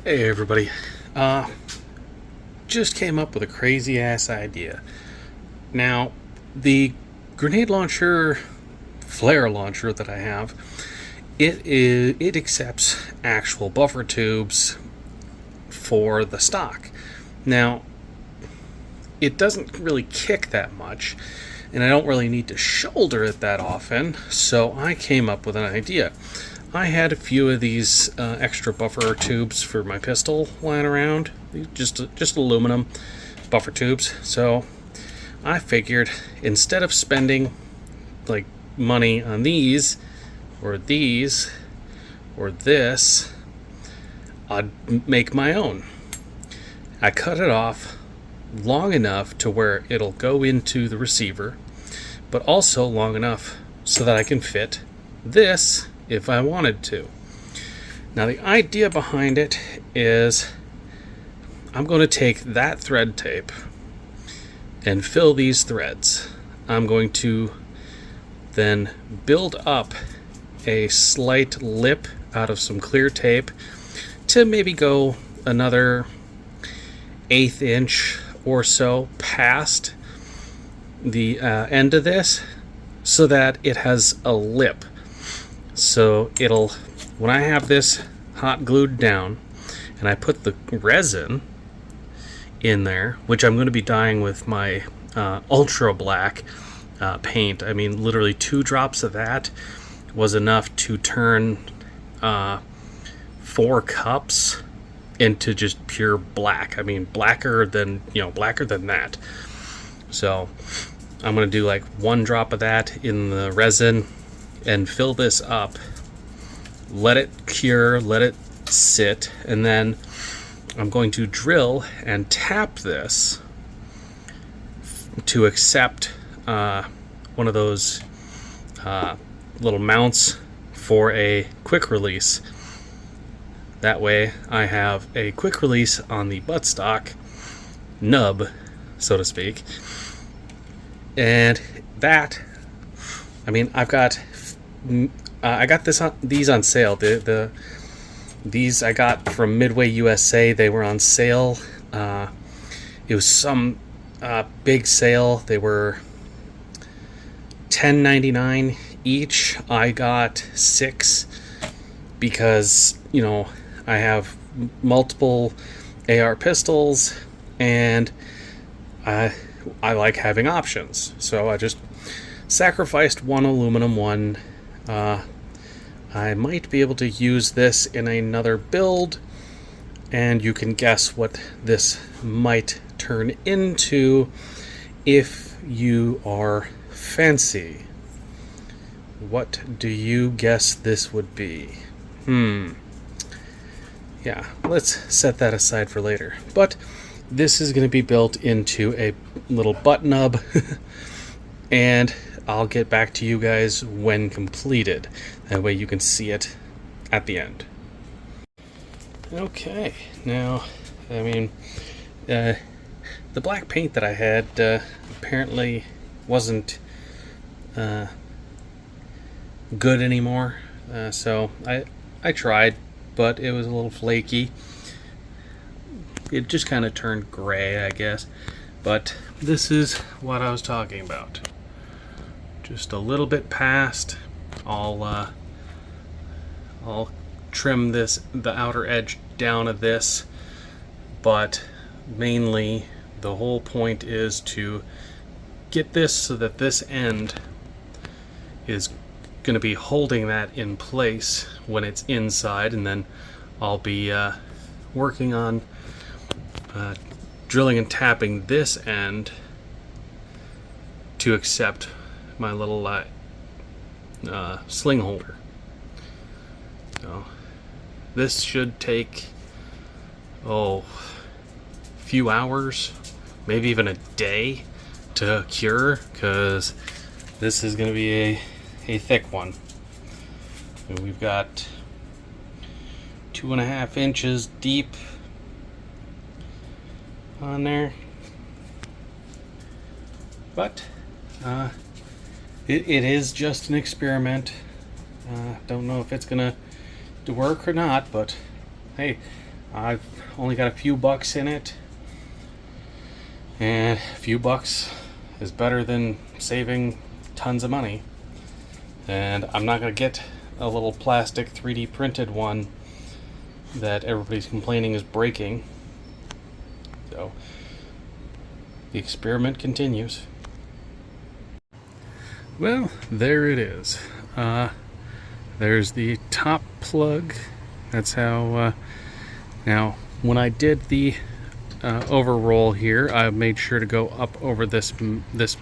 Hey everybody. Uh, just came up with a crazy ass idea. Now, the grenade launcher, flare launcher that I have, it accepts actual buffer tubes for the stock. Now, it doesn't really kick that much, and I don't really need to shoulder it that often, so I came up with an idea. I had a few of these extra buffer tubes for my pistol lying around, just aluminum buffer tubes. So I figured instead of spending like money on these or this, I'd make my own. I cut it off long enough to where it'll go into the receiver, but also long enough so that I can fit this if I wanted to. Now, the idea behind it is I'm going to take that thread tape and fill these threads. I'm going to then build up a slight lip out of some clear tape to maybe go another 1/8 inch or so past the end of this so that it has a lip. So when I have this hot glued down and I put the resin in there, which I'm going to be dyeing with my ultra black paint. I mean, literally 2 drops of that was enough to turn 4 cups into just pure black. I mean, blacker than that. So I'm going to do like 1 drop of that in the resin and fill this up, let it cure, let it sit, and then I'm going to drill and tap this to accept one of those little mounts for a quick release. That way I have a quick release on the buttstock nub, so to speak. And that, I mean, I got these on sale. These I got from Midway USA. They were on sale. It was some big sale. They were $10.99 each. I got 6 because I have multiple AR pistols and I like having options. So I just sacrificed 1 aluminum one. I might be able to use this in another build, and you can guess what this might turn into if you are fancy. What do you guess this would be? Yeah, let's set that aside for later. But this is going to be built into a little butt nub, and I'll get back to you guys when completed. That way you can see it at the end. Okay, now, I mean, the black paint that I had apparently wasn't good anymore. So I tried, but it was a little flaky. It just kind of turned gray, I guess. But this is what I was talking about. Just a little bit past. I'll trim the outer edge down of this, but mainly the whole point is to get this so that this end is going to be holding that in place when it's inside, and then I'll be working on drilling and tapping this end to accept my little sling holder. So this should take a few hours, maybe even a day to cure, because this is going to be a thick one. And we've got 2.5 inches deep on there, but it is just an experiment. Don't know if it's gonna work or not, but hey, I've only got a few bucks in it, and a few bucks is better than saving tons of money. And I'm not going to get a little plastic 3D printed one that everybody's complaining is breaking. So the experiment continues. Well, there it is. There's the top plug. That's how. Now, when I did the overroll here, I made sure to go up over this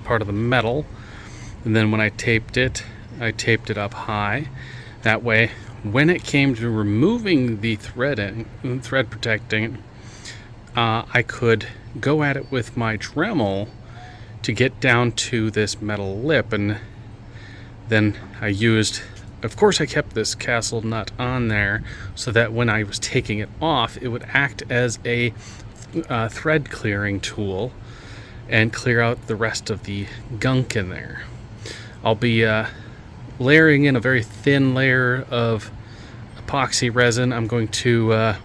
part of the metal, and then when I taped it up high. That way, when it came to removing the thread protecting, I could go at it with my Dremel to get down to this metal lip, and then I used, of course I kept this castle nut on there so that when I was taking it off, it would act as a thread clearing tool and clear out the rest of the gunk in there. I'll be layering in a very thin layer of epoxy resin. I'm going to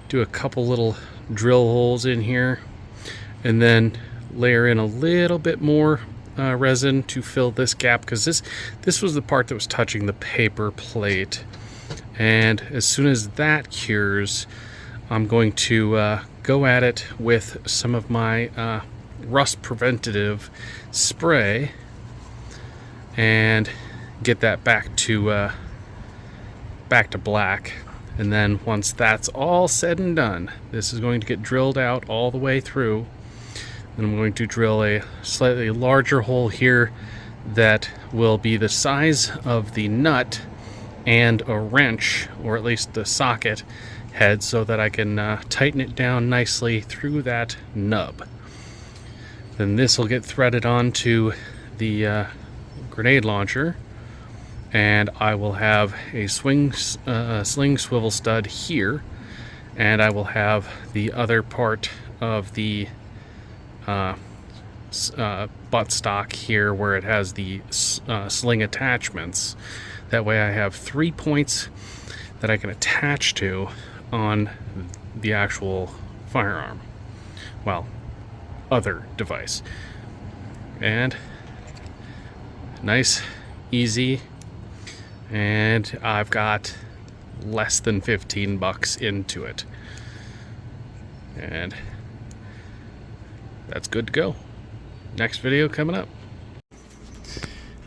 do a couple little drill holes in here and then layer in a little bit more resin to fill this gap, because this was the part that was touching the paper plate, and as soon as that cures, I'm going to go at it with some of my rust preventative spray and get that back to black. And then once that's all said and done, this is going to get drilled out all the way through. And I'm going to drill a slightly larger hole here that will be the size of the nut and a wrench, or at least the socket head, so that I can tighten it down nicely through that nub. Then this will get threaded onto the grenade launcher, and I will have a sling swivel stud here, and I will have the other part of the buttstock here where it has the sling attachments. That way I have 3 points that I can attach to on the actual firearm, well, other device. And nice, easy, and I've got less than 15 bucks into it, and that's good to go. Next video coming up.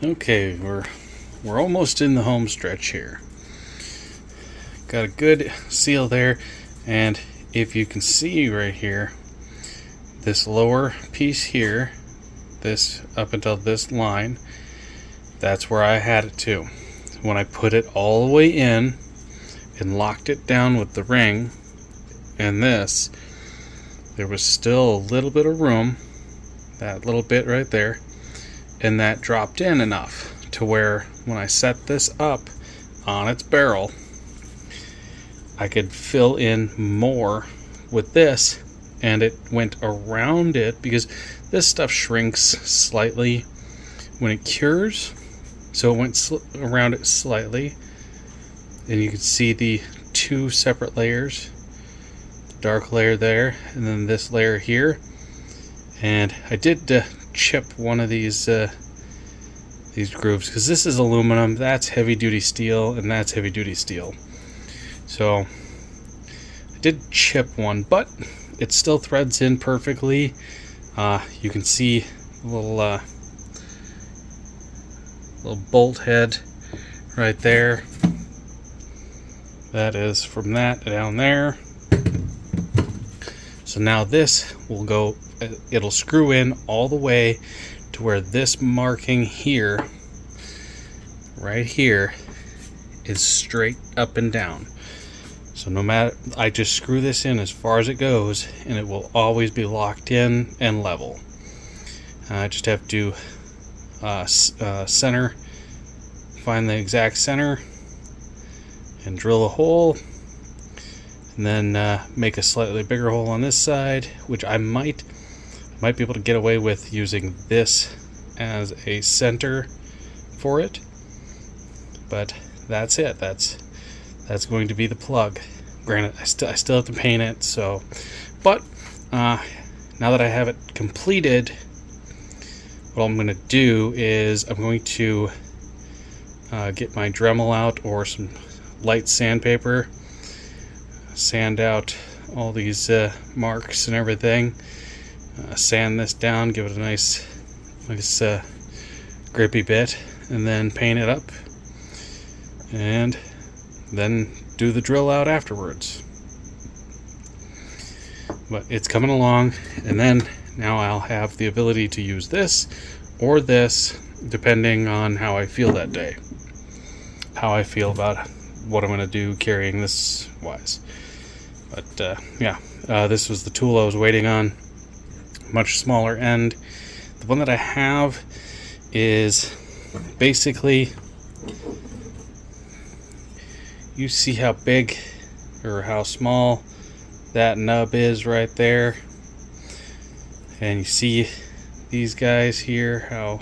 Okay, we're almost in the home stretch here. Got a good seal there, and if you can see right here, this lower piece here, this up until this line, that's where I had it to. When I put it all the way in and locked it down with the ring and this, there was still a little bit of room, that little bit right there, and that dropped in enough to where when I set this up on its barrel, I could fill in more with this, and it went around it, because this stuff shrinks slightly when it cures, so it went around it slightly, and you can see the two separate layers, dark layer there and then this layer here. And I did chip one of these grooves, because this is aluminum, that's heavy duty steel, and that's heavy duty steel, so I did chip one, but it still threads in perfectly. You can see a little bolt head right there. That is from that down there. So now this will go, it'll screw in all the way to where this marking here, right here, is straight up and down. So no matter, I just screw this in as far as it goes, and it will always be locked in and level. I just have to center, find the exact center, and drill a hole, and then make a slightly bigger hole on this side, which I might be able to get away with using this as a center for it. But that's it. That's going to be the plug. Granted, I still have to paint it. So, but now that I have it completed, what I'm going to do is I'm going to get my Dremel out or some light sandpaper, sand out all these marks and everything, sand this down, give it a nice grippy bit, and then paint it up, and then do the drill out afterwards. But it's coming along, and then now I'll have the ability to use this or this depending on how I feel that day, how I feel about what I'm going to do carrying this wise. But this was the tool I was waiting on, much smaller end. The one that I have is basically, you see how big or how small that nub is right there, and you see these guys here, how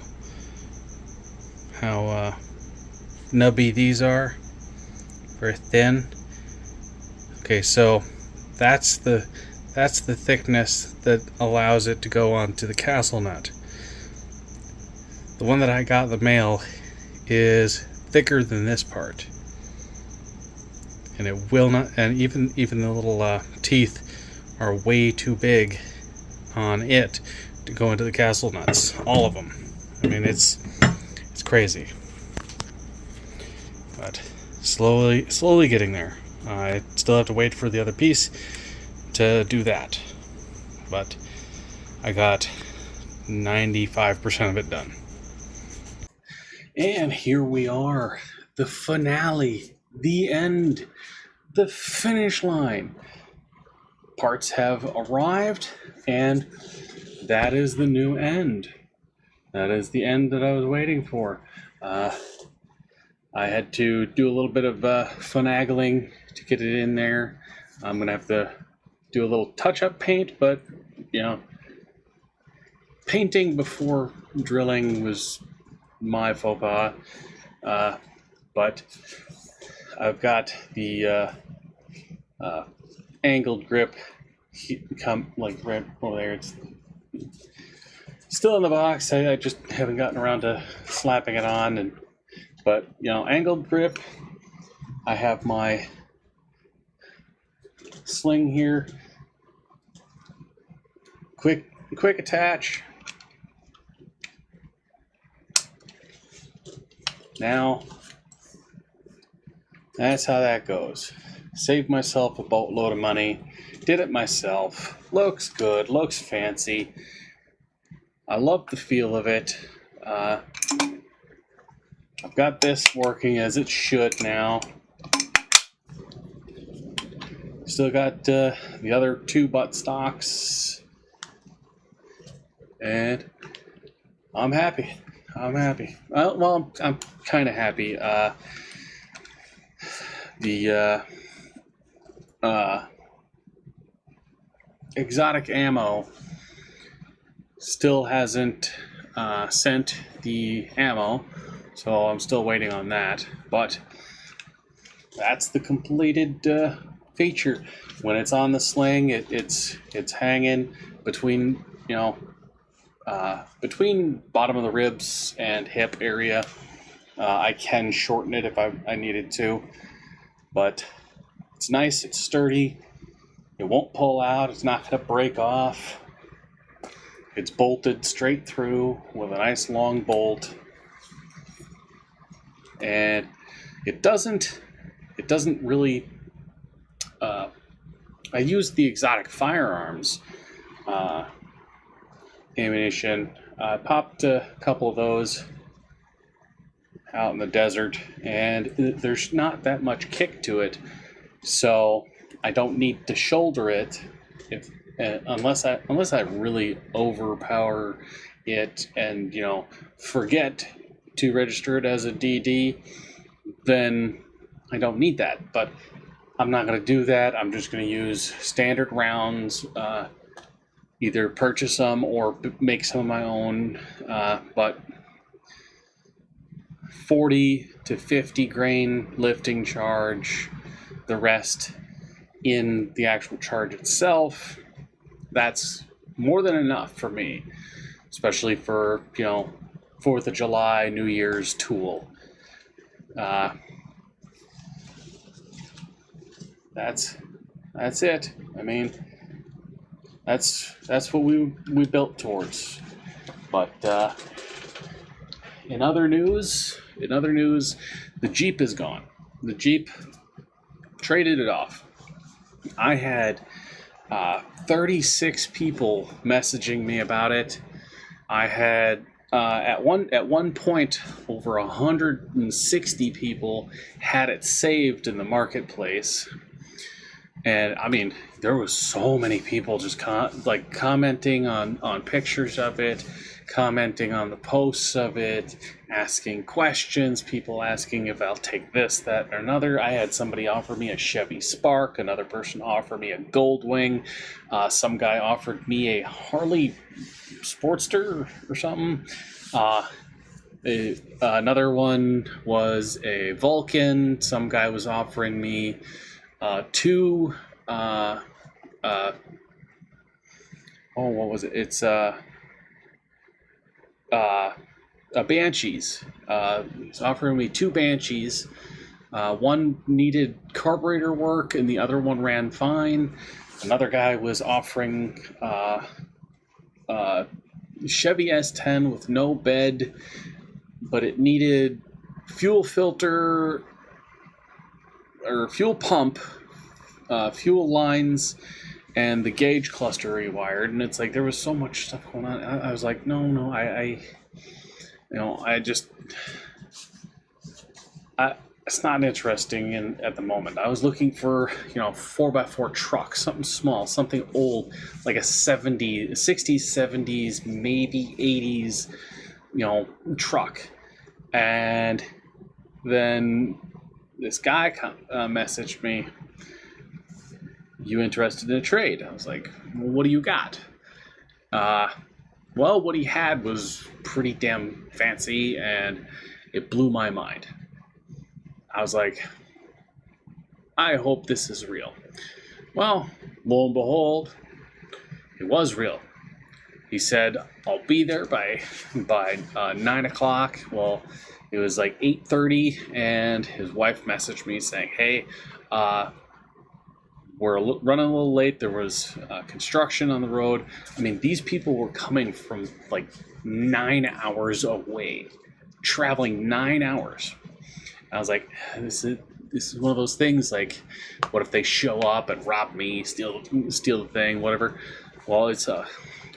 nubby these are, very thin. Okay, so that's the thickness that allows it to go onto the castle nut. The one that I got in the mail is thicker than this part, and it will not. And even the little teeth are way too big on it to go into the castle nuts. All of them. I mean, it's crazy, but slowly getting there. I still have to wait for the other piece to do that, but I got 95% of it done. And here we are, the finale, the end, the finish line. Parts have arrived, and that is the new end. That is the end that I was waiting for. I had to do a little bit of finagling to get it in there. I'm going to have to do a little touch-up paint, but, painting before drilling was my faux pas. But I've got the angled grip come like right over there. It's still in the box. I just haven't gotten around to slapping it on, but angled grip. I have my sling here. Quick attach. Now, that's how that goes. Saved myself a boatload of money. Did it myself. Looks good. Looks fancy. I love the feel of it. I've got this working as it should now. Still got the other two buttstocks. And I'm happy. Well, I'm kind of happy. The exotic ammo still hasn't sent the ammo, so I'm still waiting on that. But that's the completed feature. When it's on the sling, it's hanging between between bottom of the ribs and hip area. I can shorten it if I needed to, but it's nice, it's sturdy, it won't pull out, it's not going to break off. It's bolted straight through with a nice long bolt, and it doesn't really I used the exotic firearms ammunition. I popped a couple of those out in the desert, and there's not that much kick to it, so I don't need to shoulder it unless I really overpower it and forget to register it as a DD. Then I don't need that, but I'm not going to do that. I'm just going to use standard rounds, either purchase some or make some of my own, but 40 to 50 grain lifting charge, the rest in the actual charge itself, that's more than enough for me, especially for, 4th of July, New Year's tool. That's it. I mean, that's what we built towards. But in other news, the Jeep is gone. The Jeep traded it off. I had 36 people messaging me about it. I had at one point over 160 people had it saved in the marketplace, and I mean there was so many people just commenting on pictures of it, commenting on the posts of it, asking questions, people asking if I'll take this, that, or another. I had somebody offer me a Chevy Spark, another person offer me a Goldwing, some guy offered me a Harley Sportster or something. Another one was a Vulcan. Some guy was offering me two what was it? It's Banshees. He's offering me two Banshees. One needed carburetor work, and the other one ran fine. Another guy was offering Chevy S10 with no bed, but it needed fuel filter or fuel pump, fuel lines, and the gauge cluster rewired. And it's like there was so much stuff going on. I was like, no, it's not interesting at the moment. I was looking for 4x4 truck, something small, something old, like a 60s, 70s, maybe 80s, truck. And then this guy messaged me, "You interested in a trade?" I was like, "Well, what do you got?" Well, what he had was pretty damn fancy, and it blew my mind. I was like, I hope this is real. Well, lo and behold, it was real. He said, "I'll be there by 9 o'clock. Well, it was like 8:30, and his wife messaged me saying, "Hey, we're running a little late. There was construction on the road." I mean, these people were coming from like 9 hours away, traveling 9 hours. I was like, this is one of those things. Like, what if they show up and rob me, steal the thing, whatever? Well, it's a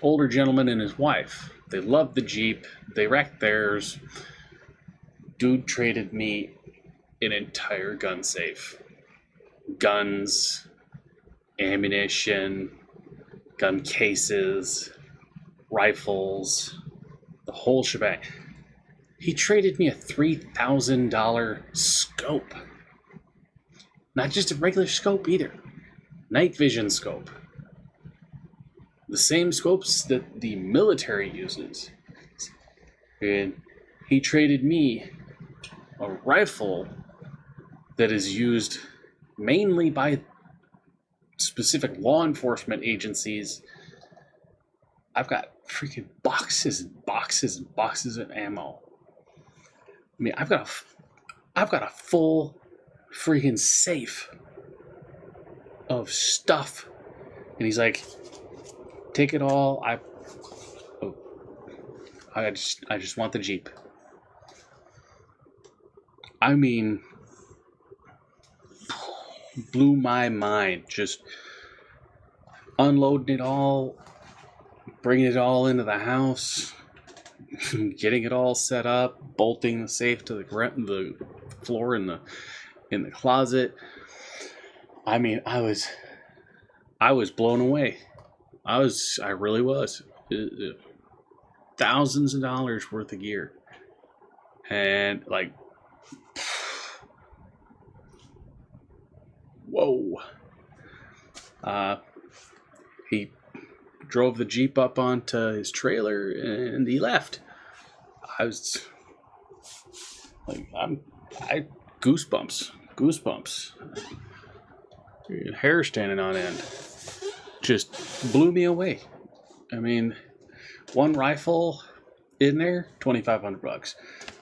older gentleman and his wife. They loved the Jeep. They wrecked theirs. Dude traded me an entire gun safe, guns, ammunition, gun cases, rifles, the whole shebang. He traded me a $3,000 scope. Not just a regular scope either. Night vision scope. The same scopes that the military uses. And he traded me a rifle that is used mainly by specific law enforcement agencies. I've got freaking boxes and boxes and boxes of ammo. I mean, I've got a full freaking safe of stuff. And he's like, "Take it all. I just want the Jeep." I mean, blew my mind. Just unloading it all, bringing it all into the house, getting it all set up, bolting the safe to the floor in the closet. I mean, I was blown away. I really was. Thousands of dollars worth of gear, and like, whoa. He drove the Jeep up onto his trailer and he left. I was like, I goosebumps. hair standing on end. Just blew me away. I mean, one rifle in there, $2,500.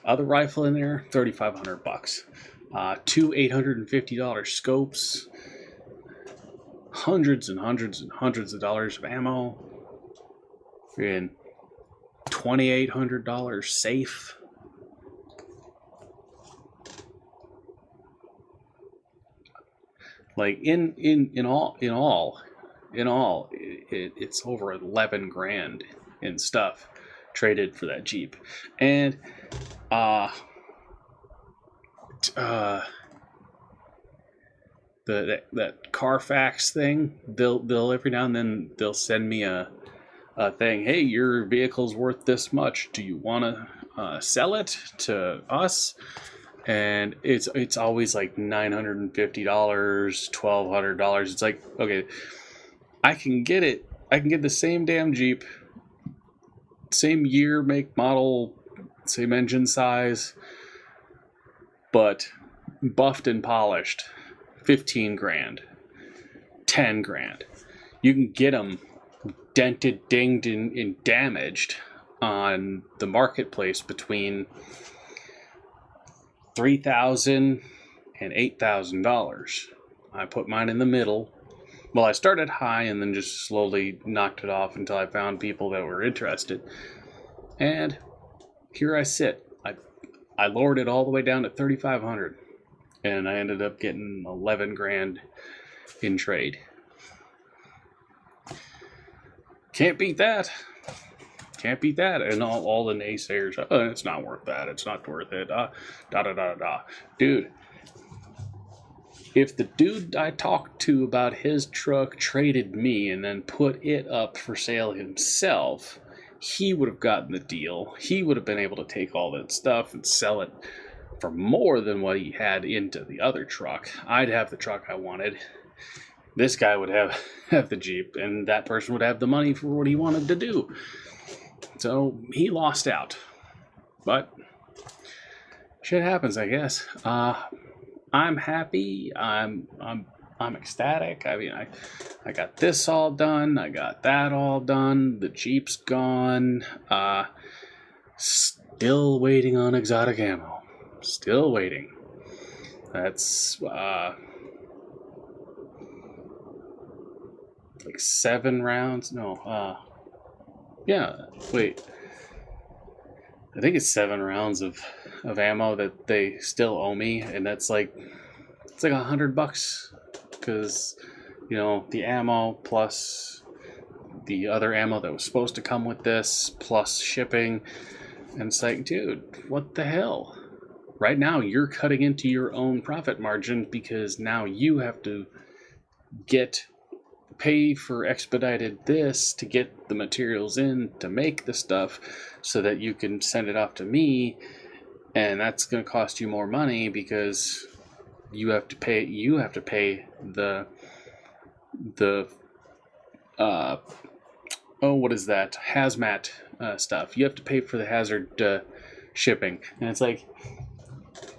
Other rifle in there, $3,500. Two $850 scopes, hundreds and hundreds and hundreds of dollars of ammo, and $2,800 safe. Like in all, it's over 11 grand in stuff traded for that Jeep. And that Carfax thing, they'll every now and then they'll send me a thing. Hey, your vehicle's worth this much. Do you want to sell it to us? And it's always like $950, $1,200. It's like, okay, I can get it. I can get the same damn Jeep, same year, make, model, same engine size, but buffed and polished, 15 grand, 10 grand. You can get them dented, dinged, and damaged on the marketplace between $3,000 and $8,000. I put mine in the middle. Well, I started high and then just slowly knocked it off until I found people that were interested. And here I sit. I lowered it all the way down to $3,500, and I ended up getting 11 grand in trade. Can't beat that. Can't beat that. And all the naysayers, it's not worth that. It's not worth it. Dude, if the dude I talked to about his truck traded me and then put it up for sale himself, he would have gotten the deal. He would have been able to take all that stuff and sell it for more than what he had into the other truck. I'd have the truck I wanted. This guy would have the Jeep, and that person would have the money for what he wanted to do. So he lost out. But shit happens, I guess. I'm happy. I'm ecstatic. I mean, I got this all done. I got that all done. The Jeep's gone. Still waiting on exotic ammo. Still waiting. That's like 7 rounds. No. Yeah. Wait. I think it's 7 rounds of ammo that they still owe me, and that's like, it's like $100, because the ammo plus the other ammo that was supposed to come with this plus shipping, and it's like, dude, what the hell? Right now you're cutting into your own profit margin because now you have to pay for expedited this to get the materials in to make the stuff so that you can send it off to me, and that's going to cost you more money because you have to pay the what is that, hazmat stuff. You have to pay for the hazard shipping, and it's like,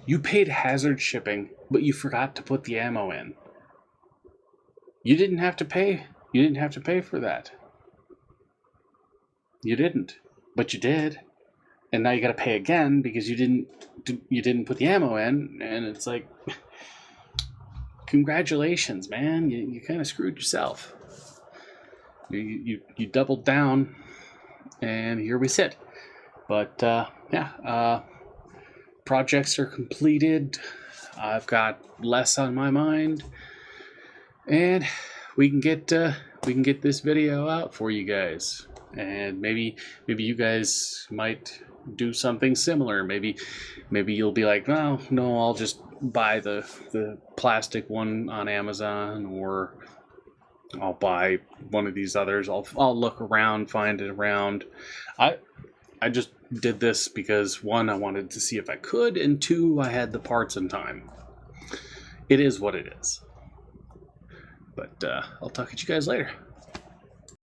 you paid hazard shipping but you forgot to put the ammo in. You didn't have to pay for that. You didn't, but you did, and now you got to pay again because you didn't put the ammo in. And it's like, congratulations, man, you kind of screwed yourself. You doubled down, and here we sit. But projects are completed. I've got less on my mind, and we can get this video out for you guys. And maybe you guys might do something similar. Maybe you'll be like, no, I'll just buy the plastic one on Amazon, or I'll buy one of these others. I'll look around, find it around. I just did this because, 1, I wanted to see if I could, and 2, I had the parts in time. It is what it is. But I'll talk to you guys later.